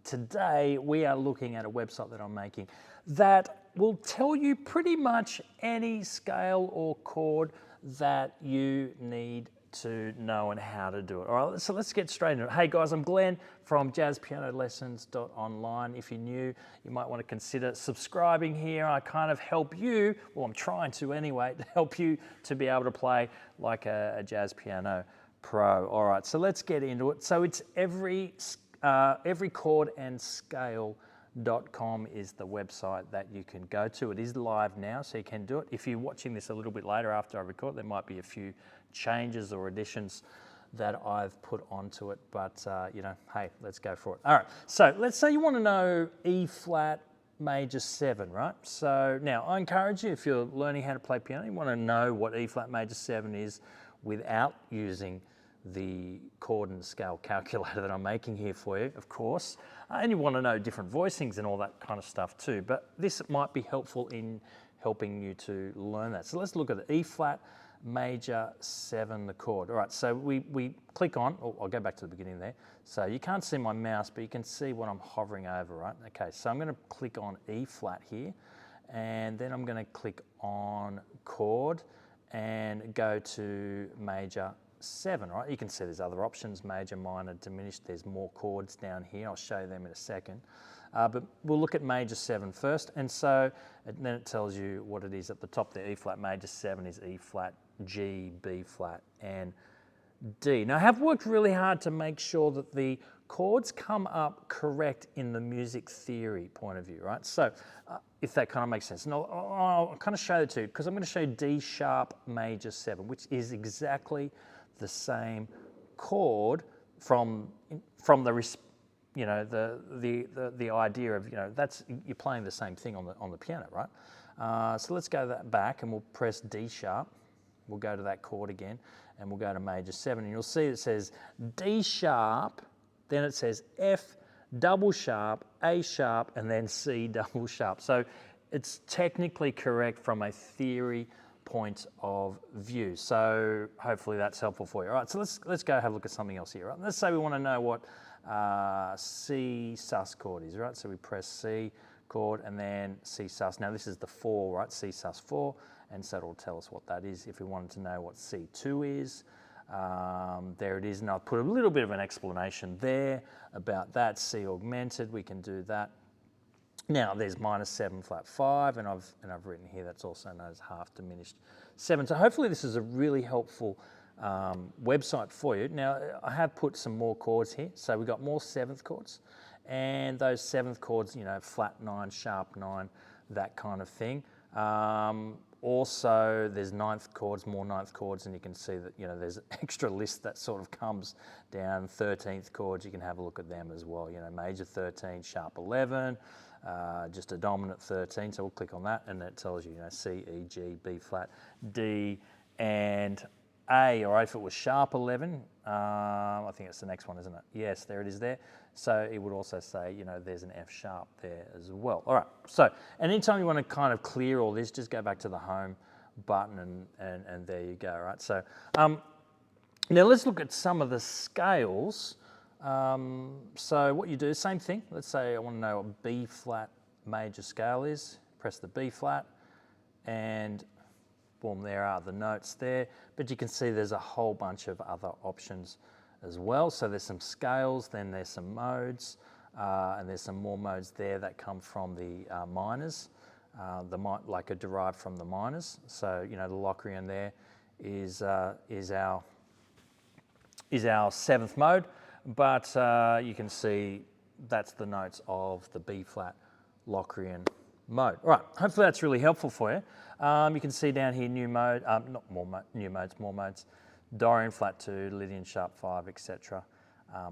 today we are looking at a website that I'm making that will tell you pretty much any scale or chord that you need to know and how to do it. All right, so let's get straight into it. Hey guys, I'm Glenn from jazzpianolessons.online. If you're new, you might want to consider subscribing here. I kind of help you, well I'm trying to anyway, to help you to be able to play like a jazz piano pro. All right, so let's get into it. So it's every chord and scale.com is the website that you can go to. It is live now, so you can do it. If you're watching this a little bit later after I record, there might be a few changes or additions that I've put onto it, but you know, hey, let's go for it. All right, so let's say you want to know E flat major 7, right? So now I encourage you, if you're learning how to play piano, you want to know what E flat major 7 is without using the chord and scale calculator that I'm making here for you, of course. And you want to know different voicings and all that kind of stuff too, but this might be helpful in helping you to learn that. So let's look at the E flat major 7, the chord. All right, so we click on, oh, I'll go back to the beginning there. So you can't see my mouse, but you can see what I'm hovering over, right? Okay, so I'm going to click on E flat here, and then I'm going to click on chord and go to major 7, right? You can see there's other options, major, minor, diminished. There's more chords down here. I'll show you them in a second. But we'll look at major 7 first. And so then it tells you what it is at the top there. E flat major 7 is E flat, G, B flat, and D. Now I have worked really hard to make sure that the chords come up correct in the music theory point of view, right? So if that kind of makes sense. And I'll kind of show it to you, because I'm going to show you D sharp major 7, which is exactly the same chord from the, you know, the idea of, you know, that's, you're playing the same thing on the piano, right? So let's go that back and we'll press D sharp. We'll go to that chord again and we'll go to major 7, and you'll see it says D sharp, then it says F double sharp, A sharp, and then C double sharp. So it's technically correct from a theory point of view. So hopefully that's helpful for you. All right, so let's go have a look at something else here. Right? Let's say we want to know what C sus chord is, right? So we press C chord and then C sus. Now this is the 4, right? C sus 4, and so it'll tell us what that is. If we wanted to know what C2 is, there it is, and I'll put a little bit of an explanation there about that. C augmented, we can do that. Now there's minor 7 flat 5, and I've written here that's also known as half diminished 7. So hopefully this is a really helpful website for you. Now I have put some more chords here, so we've got more 7th chords, and those 7th chords, you know, flat 9, sharp 9, that kind of thing. Also, there's 9th chords, more 9th chords, and you can see that, you know, there's an extra list that sort of comes down. 13th chords, you can have a look at them as well. You know, major 13, sharp 11, just a dominant 13. So we'll click on that, and it tells you, you know, C, E, G, B flat, D, and A. All right, if it was sharp 11, I think it's the next one, isn't it? Yes, there it is there. So it would also say, you know, there's an F sharp there as well. All right, so anytime you want to kind of clear all this, just go back to the home button and there you go, right? So now let's look at some of the scales. So what you do, same thing. Let's say I want to know what B flat major scale is. Press the B flat and boom, there are the notes there. But you can see there's a whole bunch of other options as well. So there's some scales, then there's some modes, and there's some more modes there that come from the minors, like are derived from the minors. So, you know, the Locrian there is our 7th mode, but you can see that's the notes of the B flat Locrian mode. All right, hopefully that's really helpful for you. You can see down here new mode, new modes, more modes. Dorian flat 2, Lydian sharp 5, etc.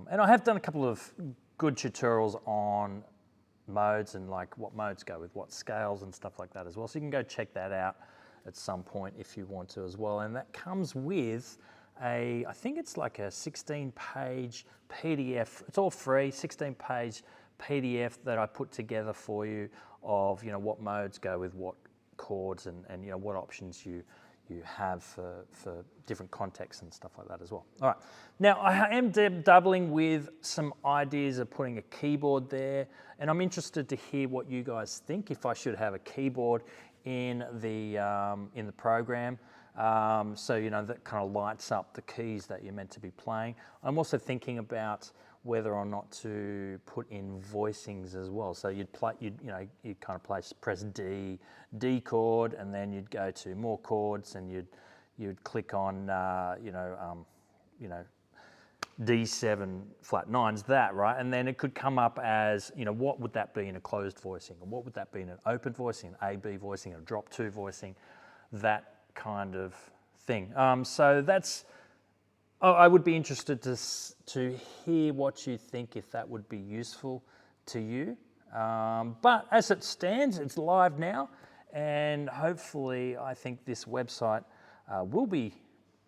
And I have done a couple of good tutorials on modes and like what modes go with what scales and stuff like that as well. So you can go check that out at some point if you want to as well. And that comes with I think it's like a 16-page PDF. It's all free, 16-page PDF that I put together for you of, you know, what modes go with what chords and you know, what options you you have for different contexts and stuff like that as well. All right, now I am doubling with some ideas of putting a keyboard there, and I'm interested to hear what you guys think, if I should have a keyboard in the program. So, you know, that kind of lights up the keys that you're meant to be playing. I'm also thinking about whether or not to put in voicings as well. So you'd kind of press D chord, and then you'd go to more chords, and you'd click on D7 flat 9's that, right? And then it could come up as, you know, what would that be in a closed voicing, or what would that be in an open voicing, an A-B voicing, a drop 2 voicing, that kind of thing. So that's, I would be interested to hear what you think, if that would be useful to you. But as it stands, it's live now, and hopefully I think this website will be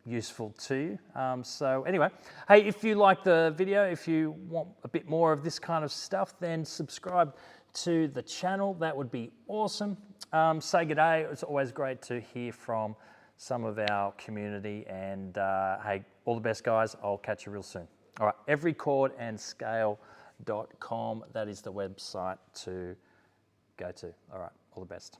useful to you. So anyway, hey, if you like the video, if you want a bit more of this kind of stuff, then subscribe to the channel. That would be awesome. Say good day. It's always great to hear from some of our community, and hey, all the best, guys. I'll catch you real soon. All right, everychordandscale.com. That is the website to go to. All right, all the best.